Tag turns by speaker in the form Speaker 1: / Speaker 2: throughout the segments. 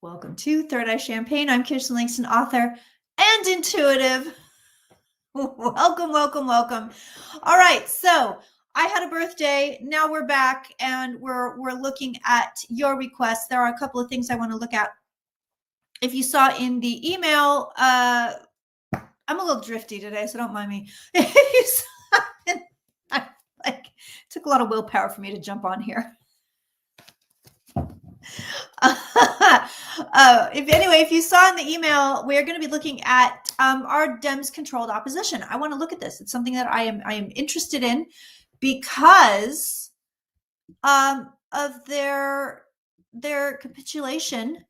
Speaker 1: Welcome to Third Eye Champagne. I'm Kirsten Langston, author and intuitive. Welcome, welcome, welcome. All right, so I had a birthday. Now we're back and we're looking at your requests. There are a couple of things I want to look at. If you saw in the email, I'm a little drifty today, so don't mind me. If you saw, it took a lot of willpower for me to jump on here. If you saw in the email, we're going to be looking at our Dems controlled opposition. I want to look at this. It's something that I am interested in because of their capitulation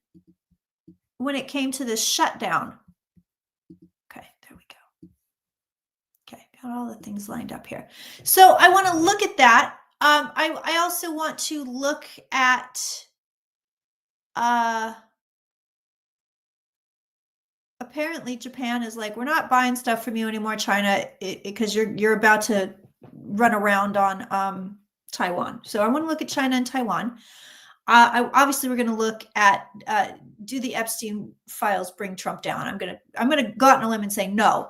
Speaker 1: when it came to this shutdown. Okay, there we go. Okay, got all the things lined up here. So I want to look at that. I also want to look at apparently Japan is like, we're not buying stuff from you anymore, China, because you're about to run around on Taiwan. So I want to look at China and Taiwan. Obviously, we're going to look at do the Epstein files bring Trump down? I'm gonna go out on a limb and say no.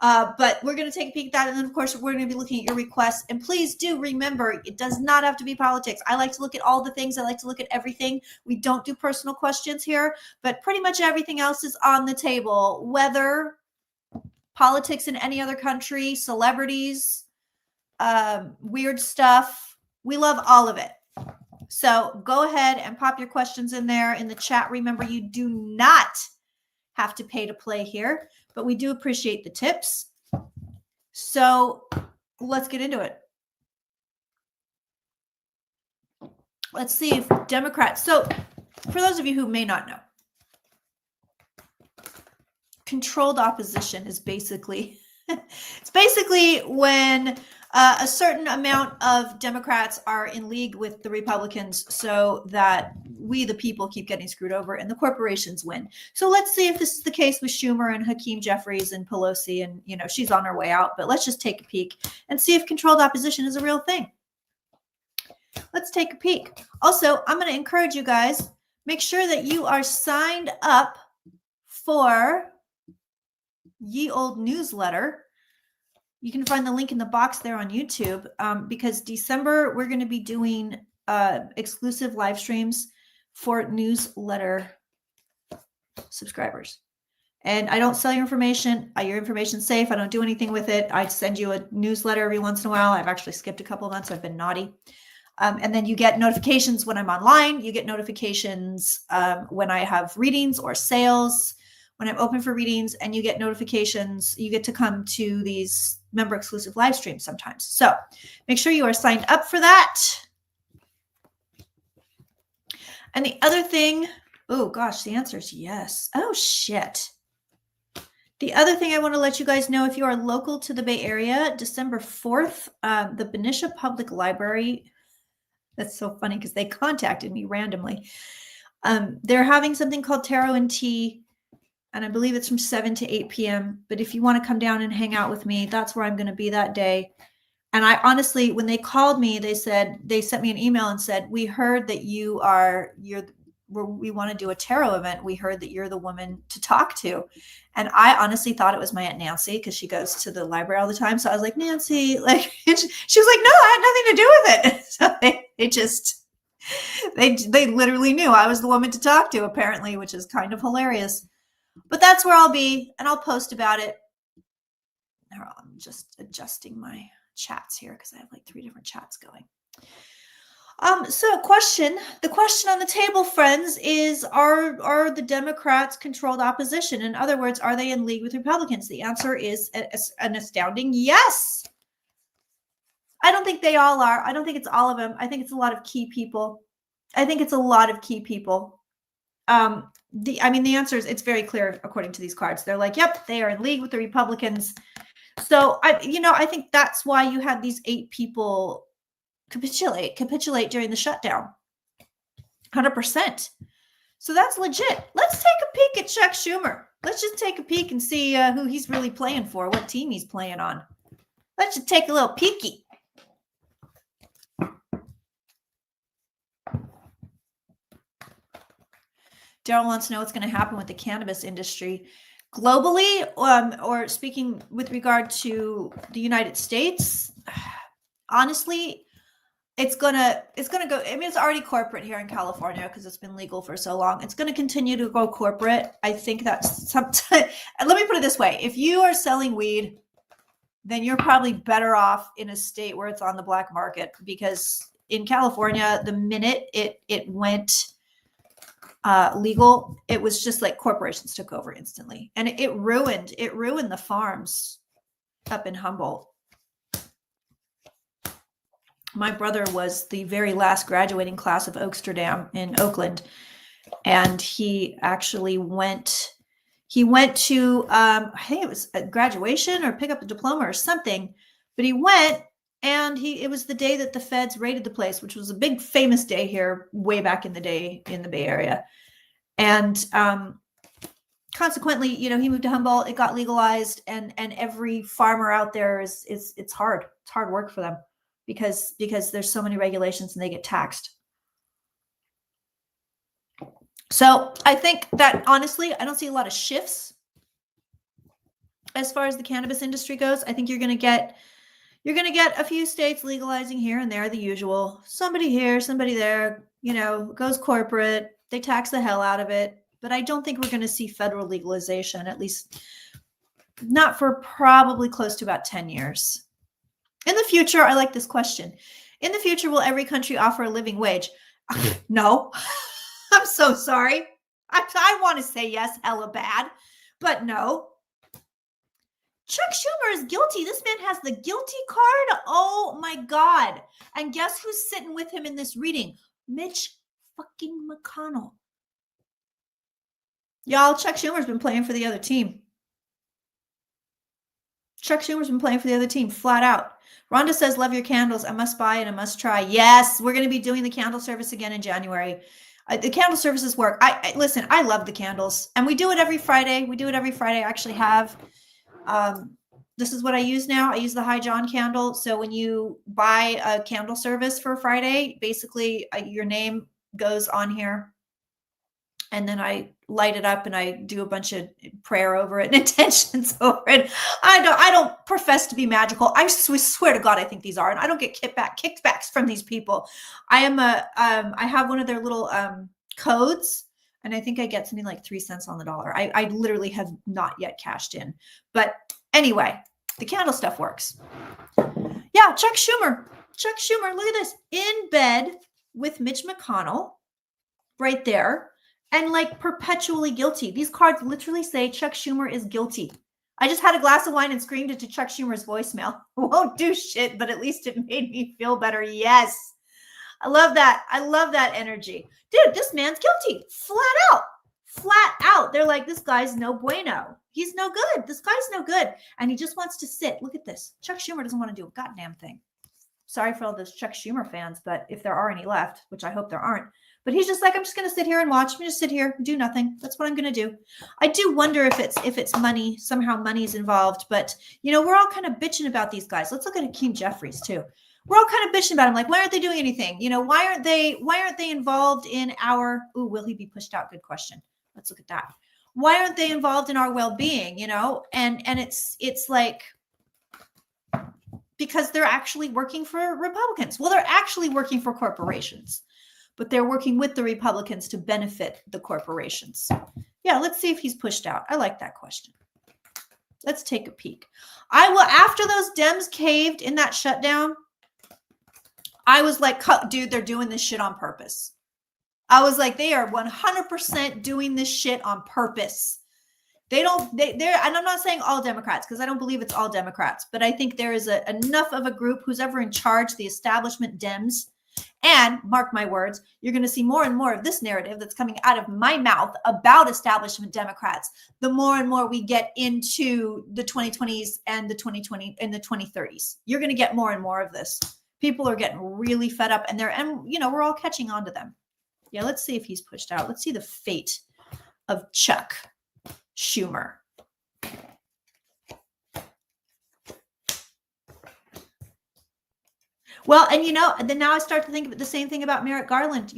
Speaker 1: But we're going to take a peek at that, and then of course we're going to be looking at your requests. And please do remember, it does not have to be politics. I like to look at all the things. I like to look at everything. We don't do personal questions here, but pretty much everything else is on the table. Whether politics in any other country, celebrities, weird stuff, we love all of it. So go ahead and pop your questions in there in the chat. Remember, you do not have to pay to play here, but we do appreciate the tips. So let's get into it. Let's see if Democrats. So for those of you who may not know, controlled opposition is basically, it's basically when a certain amount of Democrats are in league with the Republicans so that we, the people, keep getting screwed over and the corporations win. So let's see if this is the case with Schumer and Hakeem Jeffries and Pelosi. And, you know, she's on her way out, but let's just take a peek and see if controlled opposition is a real thing. Let's take a peek. Also, I'm going to encourage you guys, make sure that you are signed up for Ye Old newsletter. You can find the link in the box there on YouTube because December, we're going to be doing exclusive live streams for newsletter subscribers. And I don't sell your information. Your information's safe. I don't do anything with it. I send you a newsletter every once in a while. I've actually skipped a couple of months. I've been naughty. And then you get notifications when I'm online. You get notifications when I have readings or sales, when I'm open for readings, and you get notifications. You get to come to these member exclusive live streams sometimes. So make sure you are signed up for that. And the other thing, oh gosh, the answer is yes. Oh shit. The other thing I want to let you guys know, if you are local to the Bay Area, December 4th, the Benicia Public Library, that's so funny because they contacted me randomly. They're having something called Tarot and Tea. And I believe it's from 7 to 8 p.m. But if you want to come down and hang out with me, that's where I'm going to be that day. And I honestly, when they called me, they sent me an email and said, we heard that we want to do a tarot event. We heard that you're the woman to talk to. And I honestly thought it was my Aunt Nancy because she goes to the library all the time. So I was like, Nancy, like, she was like, no, I had nothing to do with it. So they literally knew I was the woman to talk to, apparently, which is kind of hilarious. But that's where I'll be, and I'll post about it. I'm just adjusting my chats here because I have like 3 different chats going. So the question on the table, friends, is are the Democrats controlled opposition? In other words, are they in league with Republicans? The answer is an astounding yes. I don't think they all are. I don't think it's all of them. I think it's a lot of key people. The answer is, it's very clear according to these cards. They're like, yep, they are in league with the Republicans. So I think that's why you had these 8 people capitulate during the shutdown. 100%. So that's legit. Let's take a peek at Chuck Schumer. Let's just take a peek and see who he's really playing for, what team he's playing on. Let's just take a little peeky. Daryl wants to know what's going to happen with the cannabis industry globally, or speaking with regard to the United States. Honestly, it's gonna go. I mean, it's already corporate here in California because it's been legal for so long. It's going to continue to go corporate. I think that's sometimes. Let me put it this way: if you are selling weed, then you're probably better off in a state where it's on the black market, because in California, the minute it went legal, it was just like corporations took over instantly, and it ruined the farms up in Humboldt. My brother was the very last graduating class of Oaksterdam in Oakland, and he actually went to I think it was a graduation or pick up a diploma or something, but he went, and it was the day that the feds raided the place, which was a big famous day here way back in the day in the Bay Area. And consequently, he moved to Humboldt, it got legalized, and every farmer out there it's hard work for them because there's so many regulations and they get taxed. So I think that honestly, I don't see a lot of shifts as far as the cannabis industry goes. I think you're going to get a few states legalizing here and there, the usual. Somebody here, somebody there, goes corporate. They tax the hell out of it. But I don't think we're going to see federal legalization, at least not for probably close to about 10 years. In the future, I like this question. In the future, will every country offer a living wage? No. I'm so sorry. I want to say yes, hella bad, but no. Chuck Schumer is guilty. This man has the guilty card. Oh my God. And guess who's sitting with him in this reading? Mitch fucking McConnell. Y'all, Chuck Schumer's been playing for the other team. Chuck Schumer's been playing for the other team, flat out. Rhonda says, love your candles. I must buy and I must try. Yes, we're going to be doing the candle service again in January. The candle services work. I listen, I love the candles. And we do it every Friday. I actually have, this is what I use now. I use the High John candle. So when you buy a candle service for Friday, basically your name goes on here. And then I light it up and I do a bunch of prayer over it and intentions over it. I don't profess to be magical. I swear to God, I think these are, and I don't get kickbacks from these people. I have one of their little codes, and I think I get something like 3 cents on the dollar. I literally have not yet cashed in, but anyway, the candle stuff works. Yeah, Chuck Schumer, look at this, in bed with Mitch McConnell, right there. And like perpetually guilty. These cards literally say Chuck Schumer is guilty. I just had a glass of wine and screamed it to Chuck Schumer's voicemail. Won't do shit, but at least it made me feel better. Yes. I love that. I love that energy. Dude, this man's guilty. Flat out. They're like, this guy's no bueno. He's no good. This guy's no good. And he just wants to sit. Look at this. Chuck Schumer doesn't want to do a goddamn thing. Sorry for all those Chuck Schumer fans, but if there are any left, which I hope there aren't, but he's just like, I'm just going to sit here and watch. I'm going to sit here, do nothing. That's what I'm going to do. I do wonder if it's money, somehow money's involved, but we're all kind of bitching about these guys. Let's look at Hakeem Jeffries too. We're all kind of bitching about him. Like, why aren't they doing anything? Why aren't they involved in our, will he be pushed out? Good question. Let's look at that. Why aren't they involved in our well-being? And it's like, because they're actually working for Republicans. Well, they're actually working for corporations, but they're working with the Republicans to benefit the corporations. Yeah, let's see if he's pushed out. I like that question. Let's take a peek. After those Dems caved in that shutdown, I was like, dude, they're doing this shit on purpose. I was like, they are 100% doing this shit on purpose. And I'm not saying all Democrats, because I don't believe it's all Democrats, but I think there is enough of a group who's ever in charge, the establishment Dems. And mark my words, you're going to see more and more of this narrative that's coming out of my mouth about establishment Democrats, the more and more we get into the 2020s and the 2030s. You're going to get more and more of this. People are getting really fed up, and we're all catching on to them. Yeah, let's see if he's pushed out. Let's see the fate of Chuck Schumer. Well, and then now I start to think of the same thing about Merrick Garland.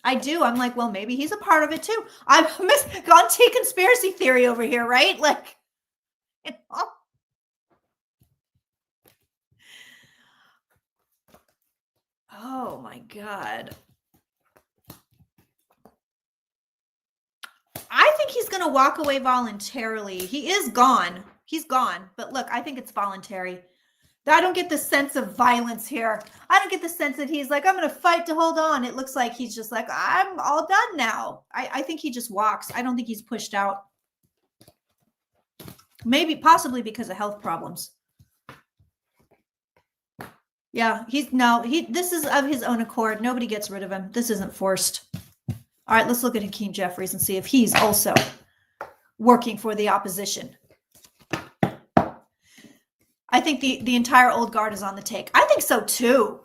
Speaker 1: I do. I'm like, well, maybe he's a part of it too. I'm gone conspiracy theory over here, right? Like, you know. Oh my God. I think he's going to walk away voluntarily. He is gone. He's gone. But look, I think it's voluntary. I don't get the sense of violence here. I don't get the sense that he's like, I'm going to fight to hold on. It looks like he's just like, I'm all done now. I think he just walks. I don't think he's pushed out. Maybe, possibly because of health problems. Yeah, this is of his own accord. Nobody gets rid of him. This isn't forced. All right, let's look at Hakeem Jeffries and see if he's also working for the opposition. I think the entire old guard is on the take. I think so too.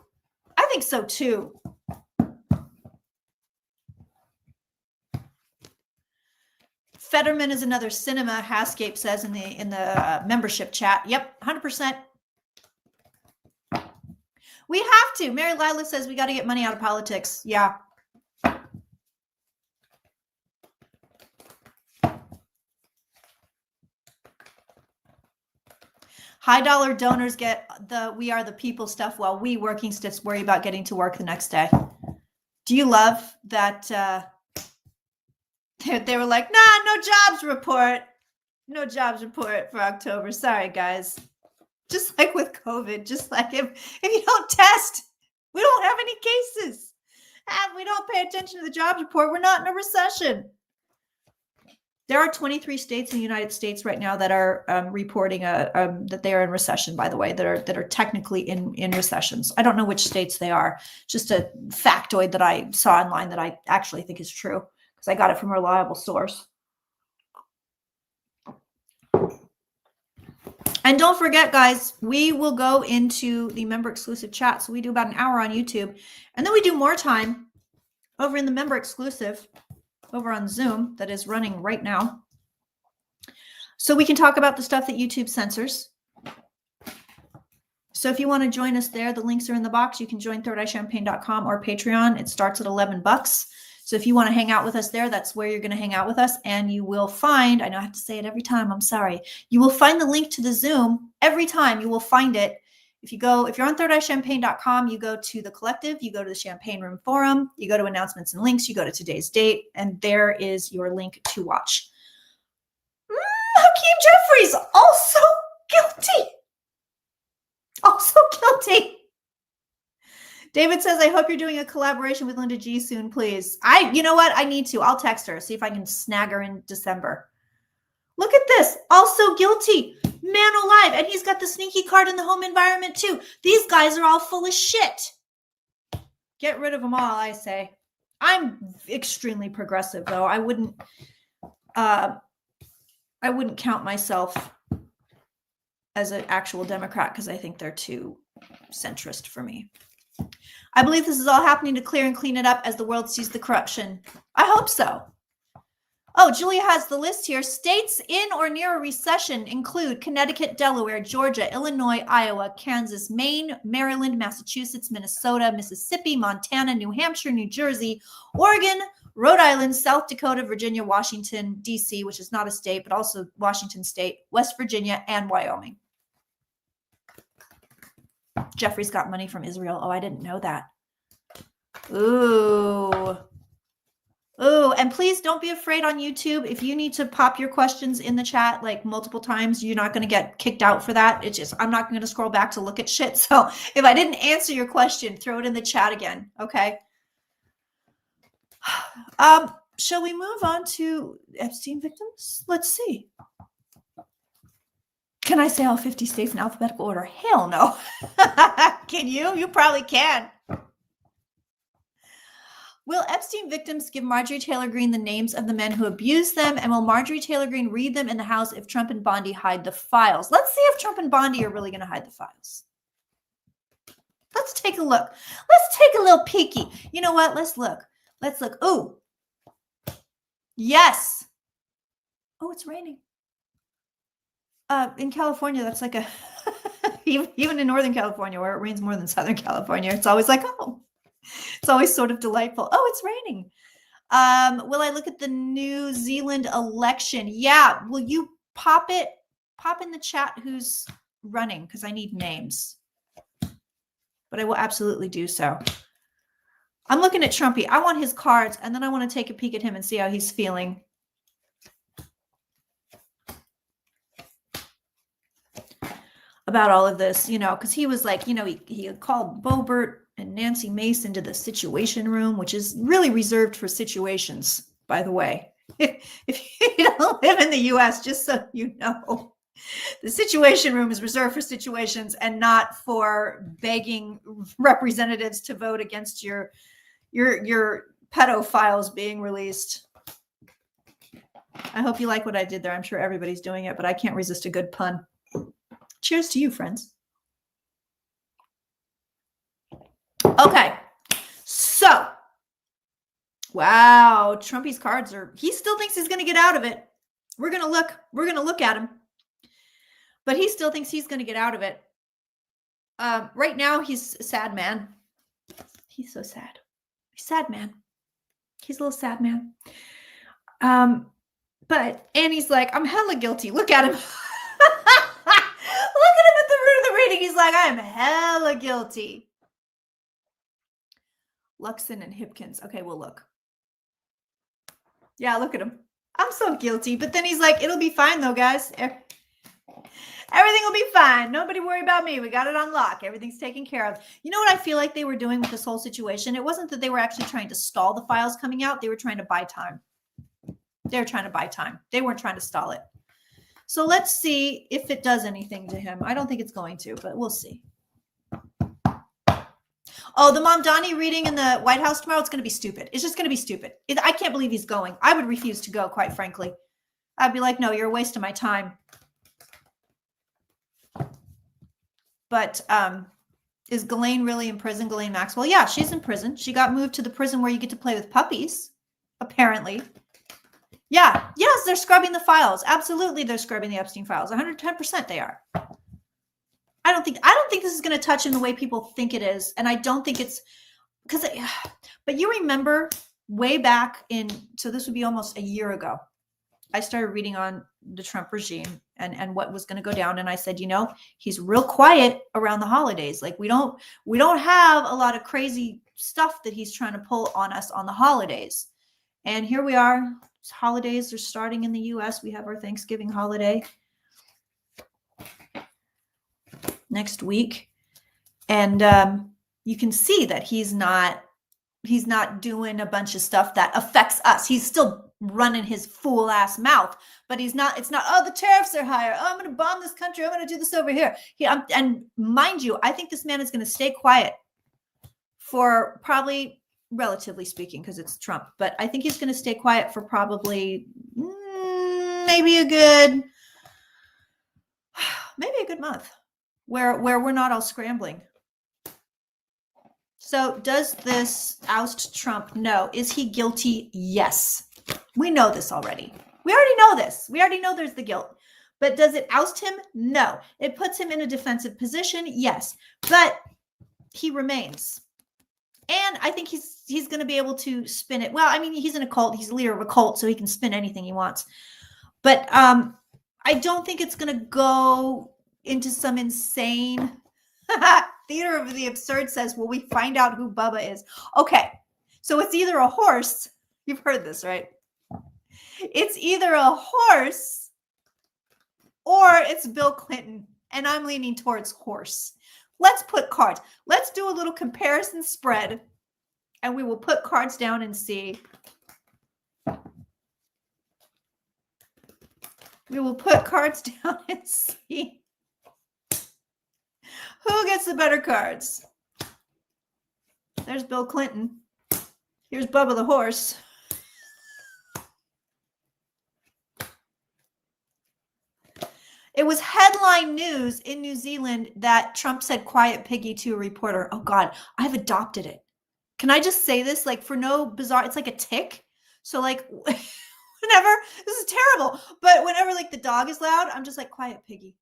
Speaker 1: Fetterman is another cinema, Hascape says in the membership chat. Yep, 100%. We have to. Mary Lila says we got to get money out of politics. Yeah. High dollar donors get the we are the people stuff while we working stiffs worry about getting to work the next day. Do you love that they were like, nah, no jobs report. No jobs report for October. Sorry, guys. Just like with COVID, just like if you don't test, we don't have any cases. And we don't pay attention to the jobs report, we're not in a recession. There are 23 states in the United States right now that are reporting that they are in recession, by the way, that are technically in recessions. I don't know which states they are. Just a factoid that I saw online that I actually think is true because I got it from a reliable source. And don't forget, guys, we will go into the member exclusive chat. So we do about an hour on YouTube, and then we do more time over in the member exclusive over on Zoom that is running right now. So we can talk about the stuff that YouTube censors. So if you want to join us there, the links are in the box. You can join thirdeyechampagne.com or Patreon. It starts at $11. So if you want to hang out with us there, that's where you're going to hang out with us. And you will find, I know I have to say it every time, I'm sorry. You will find the link to the Zoom every time. You will find it. If you're on thirdeyechampagne.com, you go to the collective, you go to the Champagne Room Forum, you go to announcements and links, you go to today's date, and there is your link to watch. Hakeem Jeffries, also guilty. Also guilty. David says, I hope you're doing a collaboration with Linda G soon, please. You know what? I need to. I'll text her, see if I can snag her in December. Look at this. Also guilty. Man alive. And he's got the sneaky card in the home environment too. These guys are all full of shit. Get rid of them all, I say. I'm extremely progressive, though. I wouldn't count myself as an actual Democrat because I think they're too centrist for me. I believe this is all happening to clear and clean it up as the world sees the corruption. I hope so. Oh, Julia has the list here. States in or near a recession include Connecticut, Delaware, Georgia, Illinois, Iowa, Kansas, Maine, Maryland, Massachusetts, Minnesota, Mississippi, Montana, New Hampshire, New Jersey, Oregon, Rhode Island, South Dakota, Virginia, Washington, D.C., which is not a state, but also Washington State, West Virginia, and Wyoming. Jeffrey's got money from Israel. Oh, I didn't know that. Ooh, and please don't be afraid on YouTube. If you need to pop your questions in the chat like multiple times, you're not going to get kicked out for that. It's just, I'm not going to scroll back to look at shit. So if I didn't answer your question, throw it in the chat again. Okay. Shall we move on to Epstein victims? Let's see. Can I say all 50 states in alphabetical order? Hell no. Can you? You probably can. Will Epstein victims give Marjorie Taylor Greene the names of the men who abused them? And will Marjorie Taylor Greene read them in the House if Trump and Bondi hide the files? Let's see if Trump and Bondi are really going to hide the files. Let's take a look. Let's take a little peeky. You know what? Let's look. Let's look. Oh, yes. Oh, it's raining. In California, that's like a, even in Northern California where it rains more than Southern California, it's always like, oh, It's always sort of delightful. Oh, it's raining. Will I look at the New Zealand election? Yeah. Will you pop in the chat who's running? Because I need names. But I will absolutely do so. I'm looking at Trumpy. I want his cards, and then I want to take a peek at him and see how he's feeling. About all of this, because he was like, he had called Boebert and Nancy Mace into the Situation Room, which is really reserved for situations, by the way. If you don't live in the U.S., just so you know, the Situation Room is reserved for situations and not for begging representatives to vote against your pedophiles being released. I hope you like what I did there. I'm sure everybody's doing it, but I can't resist a good pun. Cheers to you, friends. Okay. So, wow, Trumpy's cards he still thinks he's going to get out of it. We're going to look at him. But he still thinks he's going to get out of it. Right now, he's a sad man. He's so sad. He's a sad man. He's a little sad man. But Annie's like, I'm hella guilty. Look at him. Look at him at the root of the reading. He's like, I'm hella guilty. Luxon and Hipkins. Okay, we'll look. Yeah, look at him. I'm so guilty. But then he's like, it'll be fine though, guys. Everything will be fine. Nobody worry about me. We got it on lock. Everything's taken care of. You know what I feel like they were doing with this whole situation? It wasn't that they were actually trying to stall the files coming out. They were trying to buy time. They were trying to buy time. They weren't trying to stall it. So let's see if it does anything to him. I don't think it's going to, but we'll see. Oh, the Mamdani reading in the White House tomorrow, it's going to be stupid. It's just going to be stupid. I can't believe he's going. I would refuse to go, quite frankly. I'd be like, no, you're a waste of my time. But is Ghislaine really in prison, Ghislaine Maxwell? Yeah, she's in prison. She got moved to the prison where you get to play with puppies, apparently. Yeah, yes, they're scrubbing the files. Absolutely, they're scrubbing the Epstein files. 110% they are. I don't think this is going to touch him the way people think it is. And I don't think it's because, but you remember way back so this would be almost a year ago. I started reading on the Trump regime and what was going to go down. And I said, he's real quiet around the holidays. Like we don't have a lot of crazy stuff that he's trying to pull on us on the holidays. And here we are. Holidays are starting in the U.S. We have our Thanksgiving holiday next week. And you can see that he's not doing a bunch of stuff that affects us. He's still running his fool ass mouth, but it's not, oh, the tariffs are higher. Oh, I'm going to bomb this country. I'm going to do this over here. And mind you, I think this man is going to stay quiet for probably, relatively speaking, because it's Trump, but I think he's going to stay quiet for probably maybe a good month where we're not all scrambling. So does this oust Trump? No. Is he guilty? Yes. We know this already. We already know this. We already know there's the guilt. But does it oust him? No. It puts him in a defensive position? Yes. But he remains. And I think he's going to be able to spin it. Well, I mean, he's in a cult. He's a leader of a cult, so he can spin anything he wants. But I don't think it's going to go into some insane theater of the absurd says, well, we find out who Bubba is. Okay, so it's either a horse. You've heard this, right? It's either a horse or it's Bill Clinton. And I'm leaning towards horse. Let's put cards. Let's do a little comparison spread. And we will put cards down and see. We will put cards down and see who gets the better cards. There's Bill Clinton. Here's Bubba the horse. It was headline news in New Zealand that Trump said quiet piggy to a reporter. Oh God, I've adopted it. Can I just say this? Like for no bizarre, it's like a tick. So like whenever, this is terrible, but whenever like the dog is loud, I'm just like quiet piggy,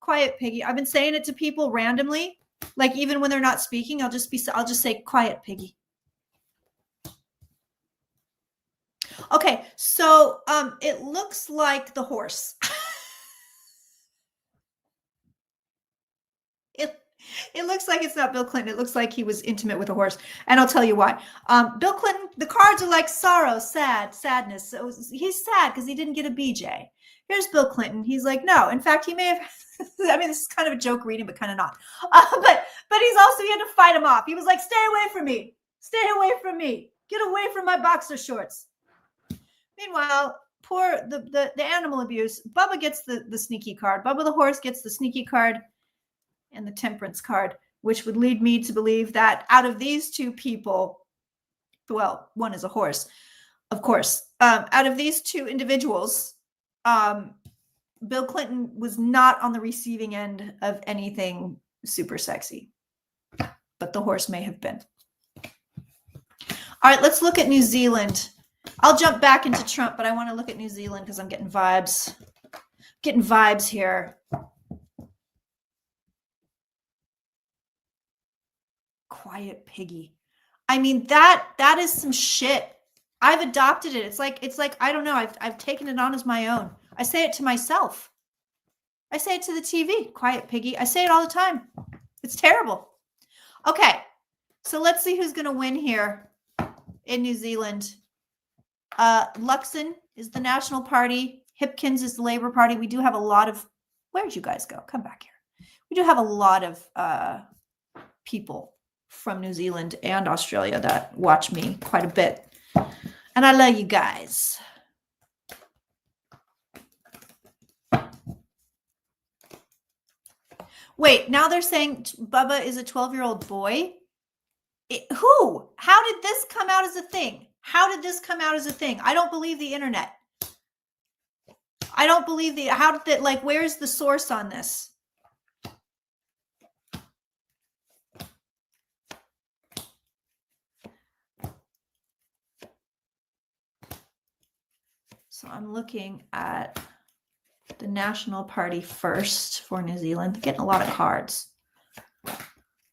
Speaker 1: quiet piggy. I've been saying it to people randomly Like even when they're not speaking, I'll just say quiet piggy. Okay, so it looks like the horse. It looks like it's not Bill Clinton. It looks like he was intimate with a horse. And I'll tell you why. Bill Clinton, the cards are like sorrow, sadness. So he's sad because he didn't get a BJ. Here's Bill Clinton. He's like, no. In fact, he may have, I mean, this is kind of a joke reading, but kind of not. But he had to fight him off. He was like, stay away from me. Stay away from me. Get away from my boxer shorts. Meanwhile, poor the animal abuse. Bubba gets the sneaky card. Bubba the horse gets the sneaky card and the temperance card, which would lead me to believe that out of these two people, well, one is a horse, of course, out of these two individuals, Bill Clinton was not on the receiving end of anything super sexy, but the horse may have been. All right, let's look at New Zealand. I'll jump back into Trump, but I want to look at New Zealand because I'm getting vibes. Getting vibes here. Quiet piggy. I mean, that is some shit. I've adopted it. It's like I don't know. I've taken it on as my own. I say it to myself. I say it to the TV. Quiet piggy. I say it all the time. It's terrible. Okay, so let's see who's going to win here in New Zealand. Luxon is the National Party. Hipkins is the Labour Party. We do have a lot of. Where'd you guys go? Come back here. We do have a lot of people from New Zealand and Australia that watch me quite a bit. And I love you guys. Wait, now they're saying Bubba is a 12-year-old boy? Who? How did this come out as a thing? How did this come out as a thing? I don't believe the internet. I don't believe how did that, like, where's the source on this? So I'm looking at the National Party first for New Zealand. They're getting a lot of cards.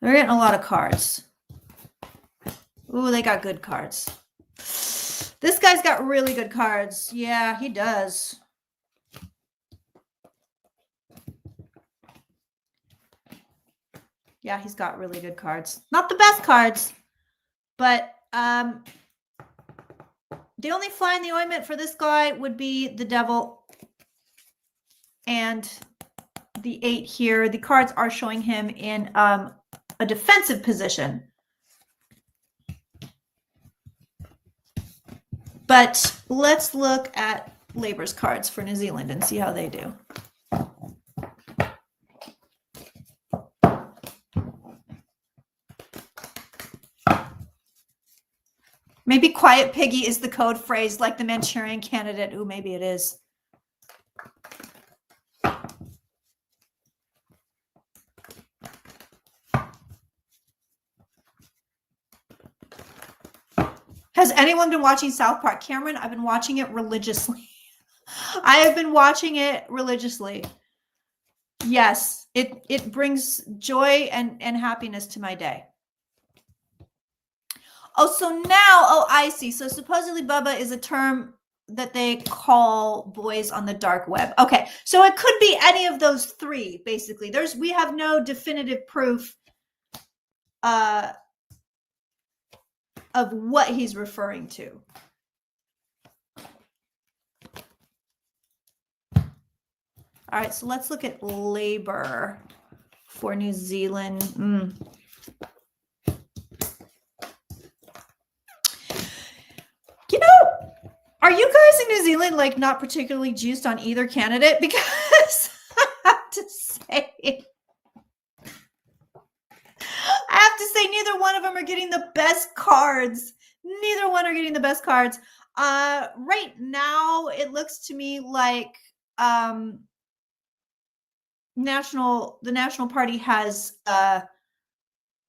Speaker 1: They're getting a lot of cards. Ooh, they got good cards. This guy's got really good cards. Yeah, he does. Yeah, he's got really good cards. Not the best cards, but the only fly in the ointment for this guy would be the devil and the 8 here. The cards are showing him in a defensive position. But let's look at Labour's cards for New Zealand and see how they do. Maybe quiet piggy is the code phrase like the Manchurian Candidate. Ooh, maybe it is. Has anyone been watching South Park? Cameron, I've been watching it religiously. I have been watching it religiously. Yes, it brings joy and happiness to my day. Oh, so now, I see. So supposedly Bubba is a term that they call boys on the dark web. Okay, so it could be any of those 3, basically. We have no definitive proof of what he's referring to. All right, so let's look at Labour for New Zealand. You know, are you guys in New Zealand like not particularly juiced on either candidate? Because I have to say, neither one of them are getting the best cards. Neither one are getting the best cards. Right now, it looks to me like the National Party has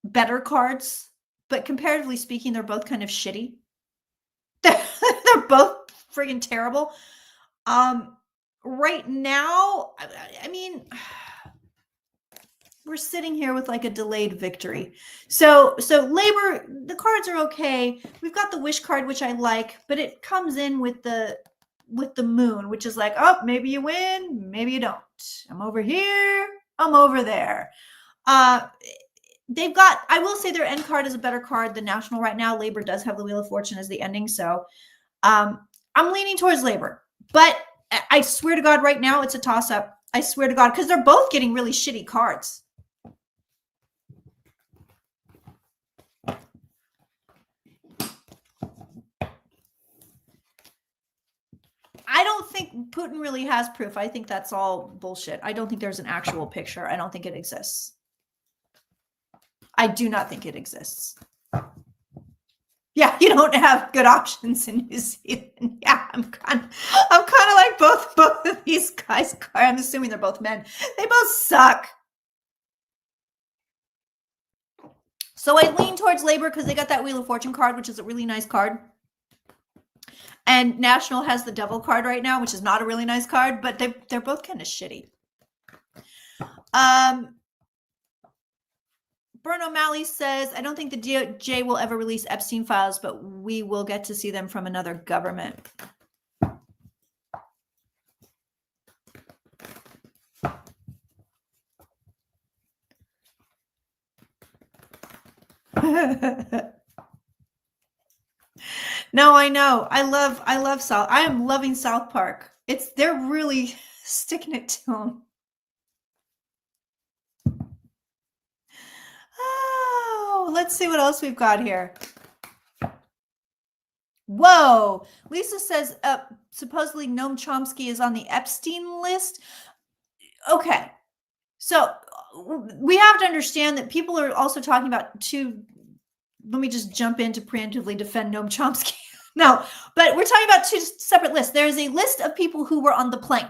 Speaker 1: better cards, but comparatively speaking, they're both kind of shitty. They're both friggin' terrible. Right now, I mean, we're sitting here with like a delayed victory. So labor, the cards are okay. We've got the wish card, which I like, but it comes in with the moon, which is like, oh, maybe you win, maybe you don't. I'm over here, I'm over there. They've got, I will say their end card is a better card than National right now. Labor does have the Wheel of Fortune as the ending. So I'm leaning towards Labor, but I swear to God right now it's a toss up. I swear to God, because they're both getting really shitty cards. I don't think Putin really has proof. I think that's all bullshit. I don't think there's an actual picture. I don't think it exists. I do not think it exists. Yeah, you don't have good options in New Zealand. Yeah, I'm kind of like both of these guys. I'm assuming they're both men. They both suck. So I lean towards Labor because they got that Wheel of Fortune card, which is a really nice card. And National has the Devil card right now, which is not a really nice card, but they're both kind of shitty. Bern O'Malley says, I don't think the DOJ will ever release Epstein files, but we will get to see them from another government. No, I know. I love South. I am loving South Park. They're really sticking it to them. Oh, let's see what else we've got here. Whoa. Lisa says supposedly Noam Chomsky is on the Epstein list. Okay. So we have to understand that people are also talking about let me just jump in to preemptively defend Noam Chomsky. No, but we're talking about two separate lists. There is a list of people who were on the plane.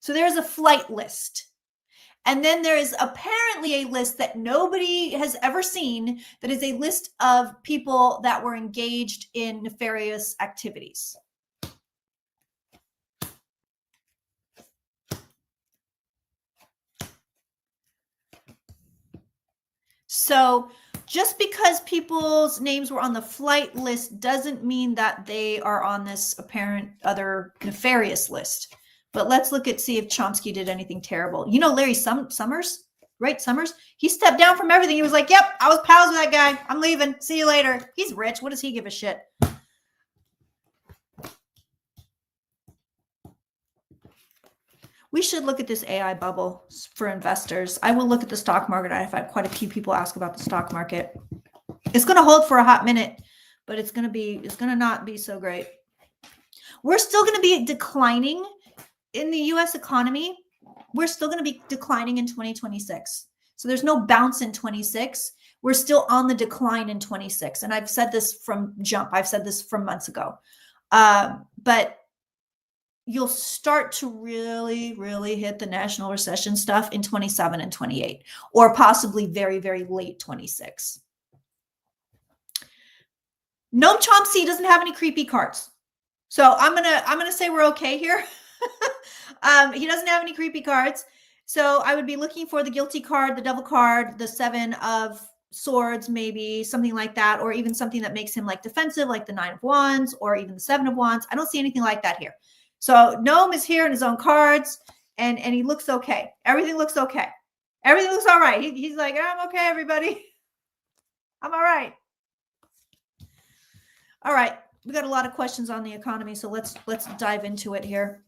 Speaker 1: So there's a flight list. And then there is apparently a list that nobody has ever seen that is a list of people that were engaged in nefarious activities. So just because people's names were on the flight list doesn't mean that they are on this apparent other nefarious list. But let's see if Chomsky did anything terrible. You know, Larry Summers, right? Summers, he stepped down from everything. He was like, yep, I was pals with that guy. I'm leaving. See you later. He's rich. What does he give a shit? We should look at this AI bubble for investors. I will look at the stock market. I've had quite a few people ask about the stock market. It's going to hold for a hot minute, but it's going to not be so great. We're still going to be declining in the US economy. We're still going to be declining in 2026. So there's no bounce in 26. We're still on the decline in 26. And I've said this from jump. I've said this from months ago. But you'll start to really, really hit the national recession stuff in 27 and 28, or possibly very, very late 26. Noam Chomsky doesn't have any creepy cards. So I'm gonna say we're okay here. He doesn't have any creepy cards. So I would be looking for the guilty card, the devil card, the 7 of swords, maybe something like that, or even something that makes him like defensive, like the 9 of wands, or even the 7 of wands. I don't see anything like that here. So Noam is here in his own cards, and he looks okay. Everything looks okay. Everything looks all right. He's like, I'm okay, everybody. I'm all right. All right. We got a lot of questions on the economy, so let's dive into it here.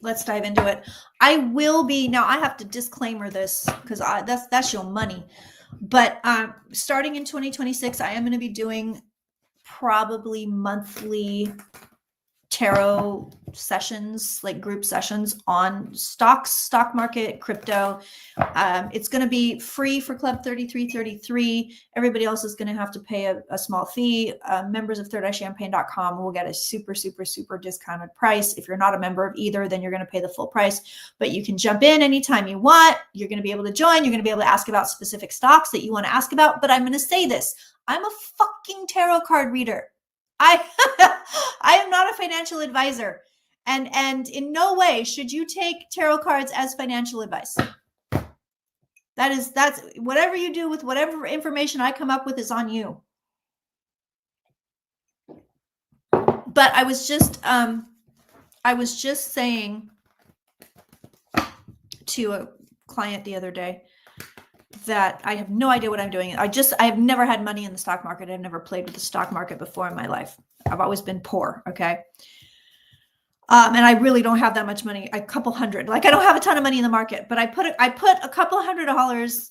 Speaker 1: Let's dive into it. I will be, now I have to disclaimer this because that's your money. But starting in 2026, I am going to be doing probably monthly tarot sessions, like group sessions on stocks, stock market, crypto. It's going to be free for Club 3333. Everybody else is going to have to pay a small fee. Members of thirdEyeChampagne.com will get a super, super, super discounted price. If you're not a member of either, then you're going to pay the full price, but you can jump in anytime you want. You're going to be able to join. You're going to be able to ask about specific stocks that you want to ask about. But I'm going to say this. I'm a fucking tarot card reader. I am not a financial advisor, and in no way should you take tarot cards as financial advice. That's whatever you do with whatever information I come up with is on you. But I was just saying to a client the other day that I have no idea what I'm doing. I have never had money in the stock market. I've never played with the stock market before in my life. I've always been poor. Okay. And I really don't have that much money, a couple hundred. Like I don't have a ton of money in the market, but I put a couple $100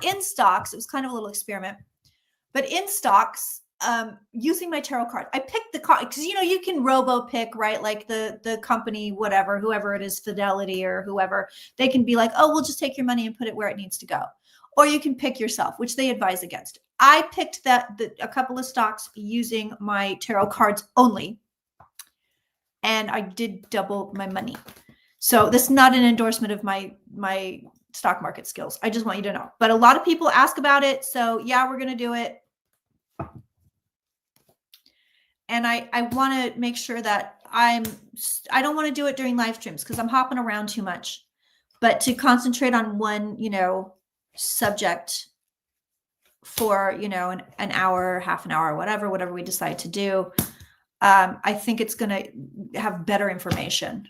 Speaker 1: in stocks. It was kind of a little experiment, but in stocks, using my tarot card. I picked the card because you can robo pick, right? Like the company, whatever, whoever it is, Fidelity or whoever, they can be like, oh, we'll just take your money and put it where it needs to go. Or you can pick yourself, which they advise against. I picked a couple of stocks using my tarot cards only. And I did double my money. So this is not an endorsement of my stock market skills. I just want you to know. But a lot of people ask about it. So yeah, we're going to do it. And I want to make sure that I don't want to do it during live streams because I'm hopping around too much. But to concentrate on one, subject for, an hour, half an hour, whatever we decide to do. I think it's going to have better information.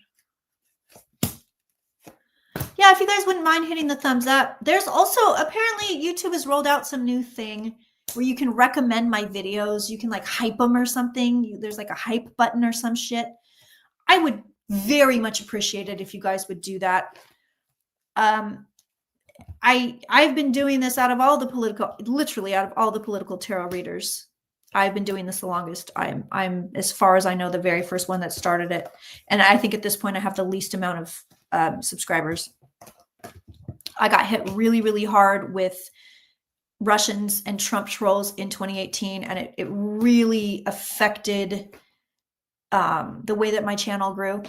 Speaker 1: Yeah, if you guys wouldn't mind hitting the thumbs up. There's also, apparently YouTube has rolled out some new thing where you can recommend my videos. You can like hype them or something. There's like a hype button or some shit. I would very much appreciate it if you guys would do that. I've been doing this literally out of all the political tarot readers. I've been doing this the longest. I'm as far as I know, the very first one that started it. And I think at this point I have the least amount of subscribers. I got hit really, really hard with Russians and Trump trolls in 2018. And it really affected the way that my channel grew.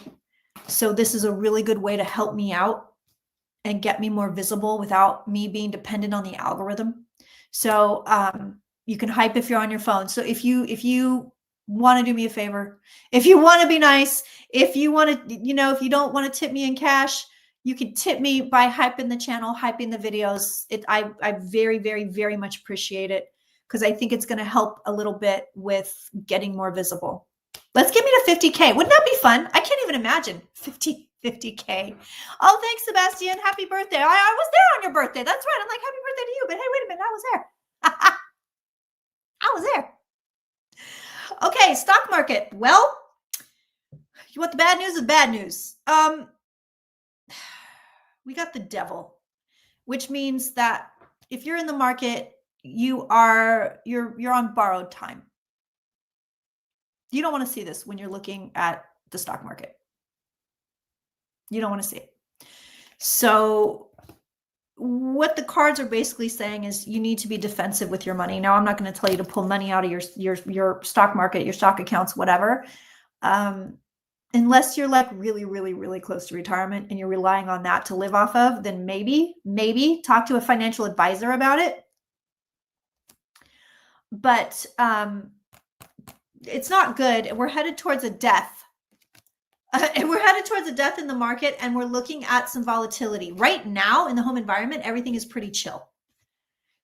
Speaker 1: So this is a really good way to help me out and get me more visible without me being dependent on the algorithm. So, you can hype if you're on your phone. So if you want to do me a favor, if you want to be nice, if you want to, if you don't want to tip me in cash, you can tip me by hyping the channel, hyping the videos. I very, very, very much appreciate it because I think it's going to help a little bit with getting more visible. Let's get me to 50K. Wouldn't that be fun? I can't even imagine 50K. Oh, thanks, Sebastian. Happy birthday. I was there on your birthday. That's right. I'm like, happy birthday to you. But hey, wait a minute. I was there. I was there. Okay, stock market. Well, you want the bad news of bad news. We got the devil, which means that if you're in the market, you're on borrowed time. You don't want to see this when you're looking at the stock market. You don't want to see it. So what the cards are basically saying is you need to be defensive with your money. Now, I'm not going to tell you to pull money out of your stock market, your stock accounts, whatever. Unless you're like really, really, really close to retirement and you're relying on that to live off of, then maybe talk to a financial advisor about it. But it's not good. We're headed towards a death. And we're headed towards a death in the market, and we're looking at some volatility. Right now in the home environment, everything is pretty chill.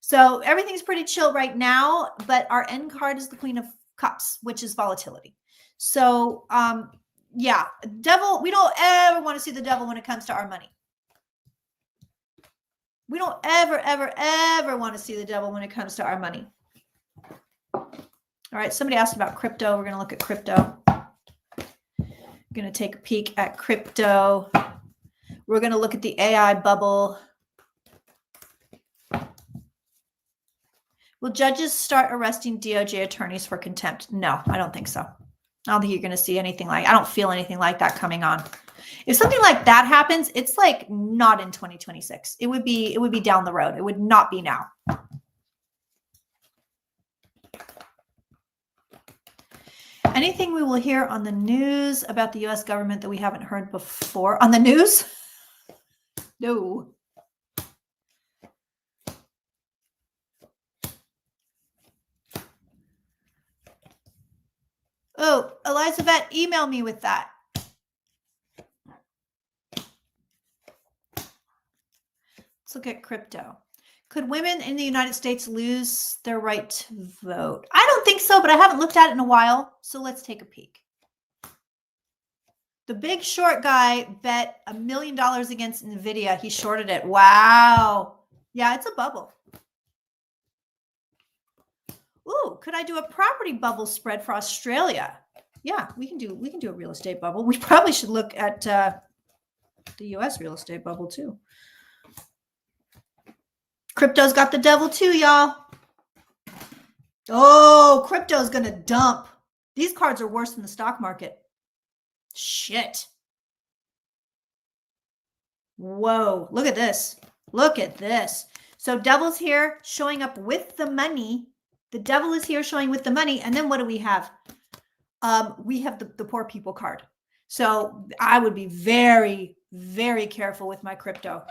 Speaker 1: So everything's pretty chill right now, but our end card is the Queen of Cups, which is volatility. So yeah, devil, we don't ever want to see the devil when it comes to our money. We don't ever, ever, ever want to see the devil when it comes to our money. All right, somebody asked about crypto. We're going to look at crypto. We're going to take a peek at crypto. We're going to look at the AI bubble. Will judges start arresting DOJ attorneys for contempt? No, I don't think so. I don't think you're going to see anything I don't feel anything like that coming on. If something like that happens, it's like not in 2026. It would be down the road. It would not be now. Anything we will hear on the news about the U.S. government that we haven't heard before? On the news? No. Oh, Elizabeth, email me with that. Let's look at crypto. Could women in the United States lose their right to vote? I don't think so, but I haven't looked at it in a while. So let's take a peek. The big short guy bet $1 million against NVIDIA. He shorted it. Wow. Yeah, it's a bubble. Ooh, could I do a property bubble spread for Australia? Yeah, we can do a real estate bubble. We probably should look at the US real estate bubble too. Crypto's got the devil too, y'all. Oh, crypto's going to dump. These cards are worse than the stock market. Shit. Whoa, look at this. Look at this. So devil's here showing up with the money. The devil is here showing with the money. And then what do we have? We have the poor people card. So I would be very, very careful with my crypto.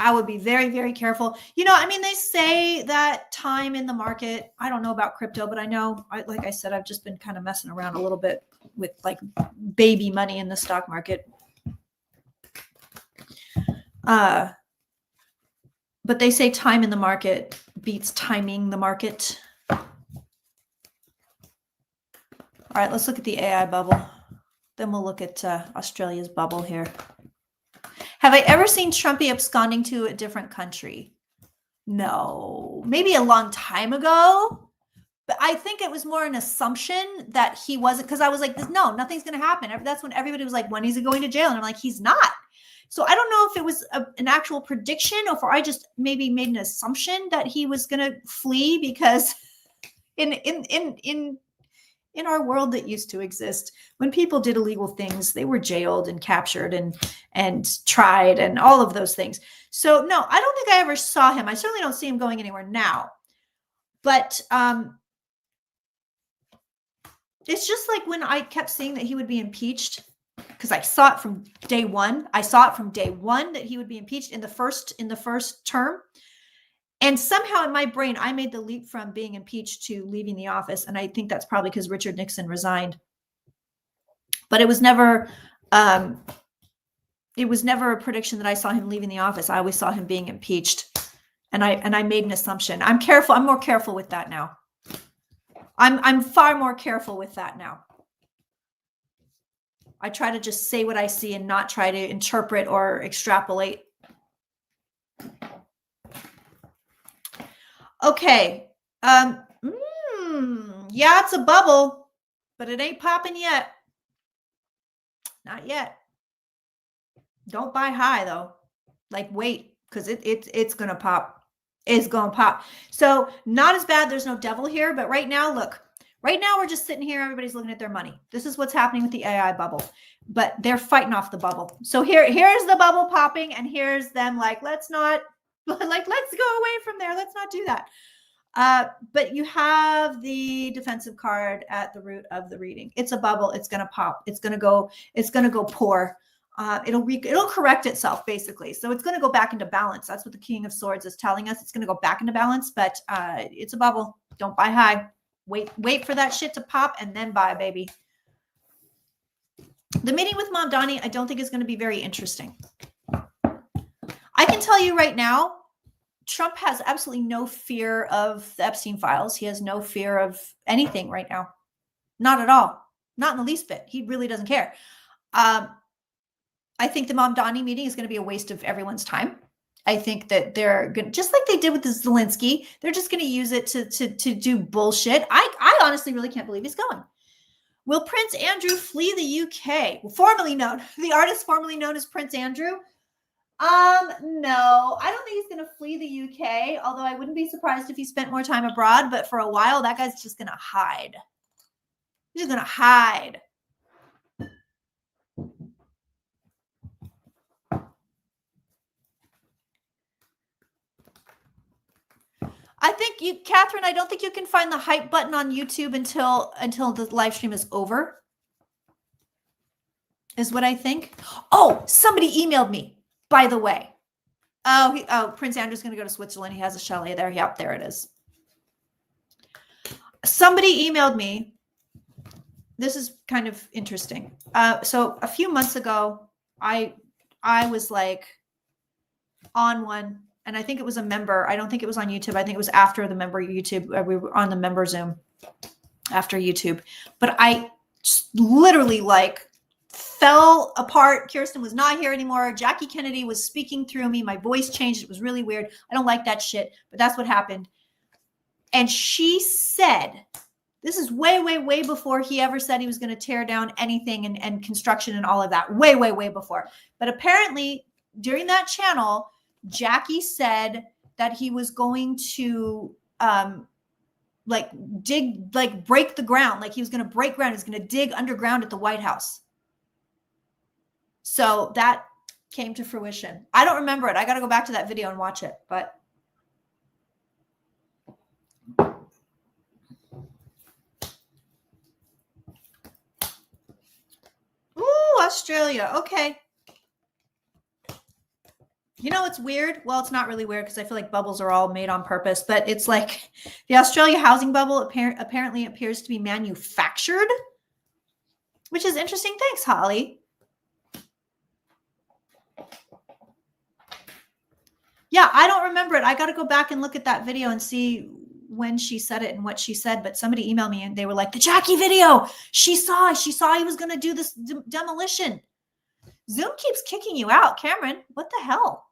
Speaker 1: I would be very, very careful. You know, I mean, they say that time in the market, I don't know about crypto, but I know, like I said, I've just been kind of messing around a little bit with like baby money in the stock market. But they say time in the market beats timing the market. All right, let's look at the AI bubble. Then we'll look at Australia's bubble here. Have I ever seen Trumpy absconding to a different country? No, maybe a long time ago. But I think it was more an assumption that he wasn't, because I was like, no, nothing's going to happen. That's when everybody was like, when is he going to jail? And I'm like, he's not. So I don't know if it was an actual prediction or if I just maybe made an assumption that he was going to flee, because in our world that used to exist, when people did illegal things, they were jailed and captured and tried and all of those things. So no, I don't think I ever saw him. I certainly don't see him going anywhere now. But it's just like when I kept seeing that he would be impeached, because I saw it from day one. I saw it from day one that he would be impeached in the first term. And somehow in my brain, I made the leap from being impeached to leaving the office. And I think that's probably because Richard Nixon resigned. But it was never a prediction that I saw him leaving the office. I always saw him being impeached. And I made an assumption. I'm careful. I'm more careful with that now. I'm far more careful with that now. I try to just say what I see and not try to interpret or extrapolate. Okay. Yeah, it's a bubble, but it ain't popping yet. Not yet. Don't buy high though. Like wait, because it's gonna pop. It's gonna pop. So not as bad. There's no devil here, but right now, look. Right now, we're just sitting here. Everybody's looking at their money. This is what's happening with the AI bubble, but they're fighting off the bubble. So here's the bubble popping, and here's them like, let's not, let's go away from there. Let's not do that. But you have the defensive card at the root of the reading. It's a bubble. It's going to pop. It's going to go poor. It'll correct itself basically. So it's going to go back into balance. That's what the King of Swords is telling us. It's going to go back into balance, but it's a bubble. Don't buy high. Wait for that shit to pop and then buy, baby. The meeting with Mamdani, I don't think is going to be very interesting. I can tell you right now, Trump has absolutely no fear of the Epstein files. He has no fear of anything right now. Not at all. Not in the least bit. He really doesn't care. I think the Mamdani meeting is going to be a waste of everyone's time. I think that they're going to, just like they did with the Zelensky, they're just going to use it to do bullshit. I honestly really can't believe he's going. Will Prince Andrew flee the UK? Formerly known, the artist formerly known as Prince Andrew. No, I don't think he's going to flee the UK, although I wouldn't be surprised if he spent more time abroad, but for a while, that guy's just going to hide. He's just going to hide. I think you, Catherine, I don't think you can find the hype button on YouTube until the live stream is over, is what I think. Oh, somebody emailed me, by the way. Oh, Prince Andrew's going to go to Switzerland. He has a chalet there. Yep, there it is. Somebody emailed me. This is kind of interesting. So a few months ago, I was like on one, And I think it was a member. I don't think it was on YouTube. I think it was after the member YouTube. We were on the member Zoom after YouTube. But I literally like fell apart. Kirsten was not here anymore. Jackie Kennedy was speaking through me. My voice changed. It was really weird. I don't like that shit, but that's what happened. And she said, this is way, way, way before he ever said he was going to tear down anything and construction and all of that. Way, way, way before. But apparently during that channel, Jackie said that he was going to break the ground. Like he was going to break ground. He was going to dig underground at the White House. So that came to fruition. I don't remember it. I got to go back to that video and watch it. But ooh, Australia. Okay. You know, it's weird. Well, it's not really weird because I feel like bubbles are all made on purpose, but it's like the Australia housing bubble apparently appears to be manufactured, which is interesting. Thanks, Holly. Yeah, I don't remember it. I got to go back and look at that video and see when she said it and what she said. But somebody emailed me and they were like, the Jackie video. She saw he was going to do this demolition. Zoom keeps kicking you out, Cameron. What the hell?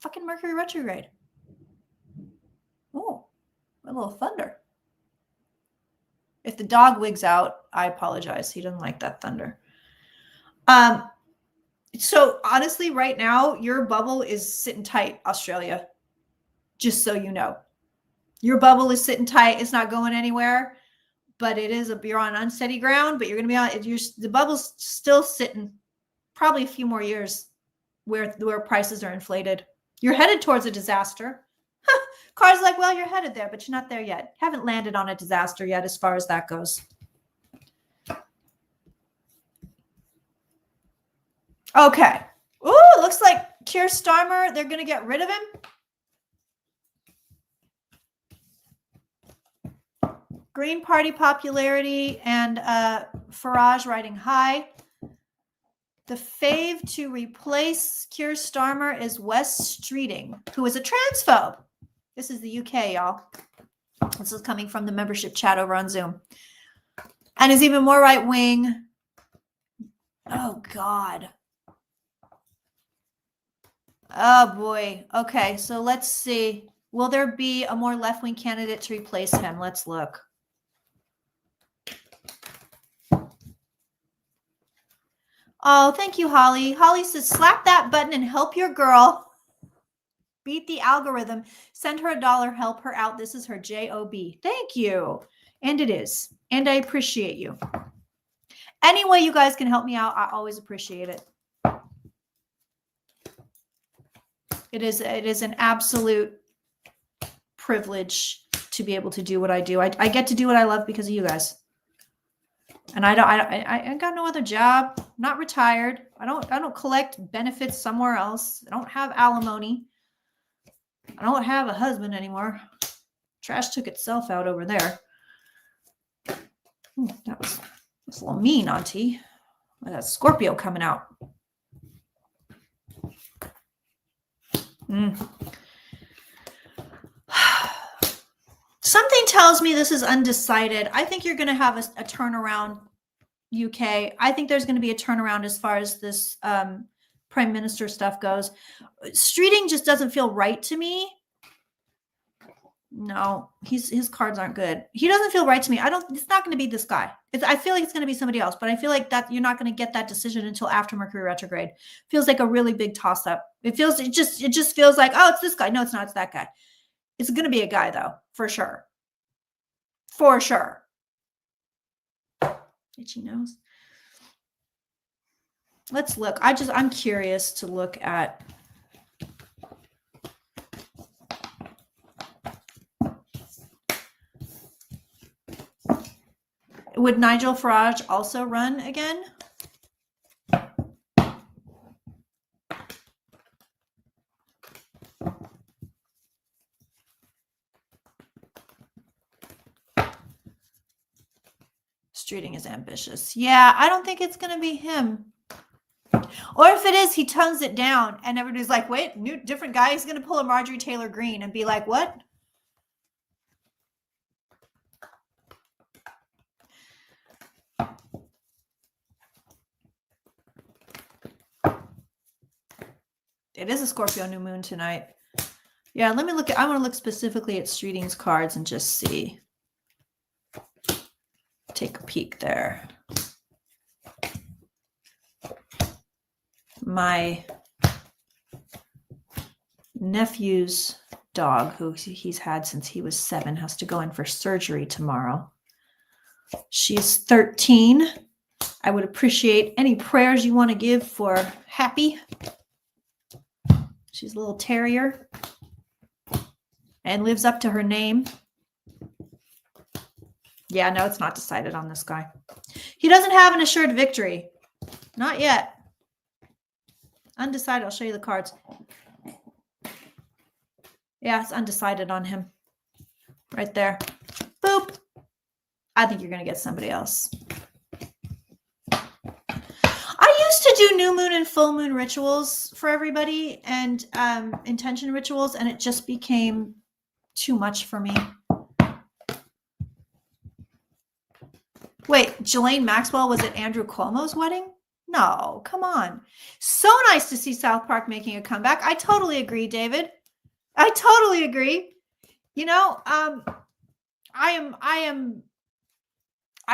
Speaker 1: Fucking Mercury retrograde. Oh, a little thunder. If the dog wigs out, I apologize. He doesn't like that thunder. So honestly, right now, your bubble is sitting tight, Australia. Just so you know. Your bubble is sitting tight. It's not going anywhere. But you're on unsteady ground, but you're going to be the bubble's still sitting probably a few more years where prices are inflated. You're headed towards a disaster. Car's like, well, you're headed there, but you're not there yet. Haven't landed on a disaster yet as far as that goes. Okay. Ooh, looks like Keir Starmer, they're going to get rid of him. Green Party popularity and Farage riding high. The fave to replace Keir Starmer is Wes Streeting, who is a transphobe. This is the UK, y'all. This is coming from the membership chat over on Zoom. And is even more right-wing. Oh, God. Oh, boy. Okay, so let's see. Will there be a more left-wing candidate to replace him? Let's look. Oh, thank you, Holly. Holly says, slap that button and help your girl. Beat the algorithm. Send her $1. Help her out. This is her job. Thank you. And it is. And I appreciate you. Any way you guys can help me out, I always appreciate it. It is an absolute privilege to be able to do what I do. I get to do what I love because of you guys. And I got no other job. I'm not retired. I don't collect benefits somewhere else. I don't have alimony. I don't have a husband anymore. Trash took itself out over there. Ooh, that's a little mean, Auntie. That Scorpio coming out. Something tells me this is undecided. I think you're going to have a turnaround, UK. I think there's going to be a turnaround as far as this prime minister stuff goes. Streeting just doesn't feel right to me. No, his cards aren't good. He doesn't feel right to me. It's not going to be this guy. I feel like it's going to be somebody else, but I feel like that you're not going to get that decision until after Mercury retrograde. Feels like a really big toss up. It just feels like, oh, it's this guy. No, it's not. It's that guy. It's going to be a guy though, for sure. For sure. Itchy nose. Let's look. I'm curious to look at. Would Nigel Farage also run again? Streeting is ambitious. Yeah, I don't think it's going to be him. Or if it is, he tones it down and everybody's like, wait, different guy. He's going to pull a Marjorie Taylor Greene and be like, what? It is a Scorpio new moon tonight. Yeah, let me look at, I want to look specifically at Streeting's cards and just see. Take a peek there. My nephew's dog, who he's had since he was 7, has to go in for surgery tomorrow. She's 13. I would appreciate any prayers you want to give for Happy. She's a little terrier and lives up to her name. Yeah, no, it's not decided on this guy. He doesn't have an assured victory. Not yet. Undecided. I'll show you the cards. Yeah, it's undecided on him. Right there. Boop. I think you're going to get somebody else. I used to do new moon and full moon rituals for everybody and intention rituals, and it just became too much for me. Wait, Ghislaine Maxwell was at Andrew Cuomo's wedding? No, come on. So nice to see South Park making a comeback. I totally agree, David. I totally agree. You know, I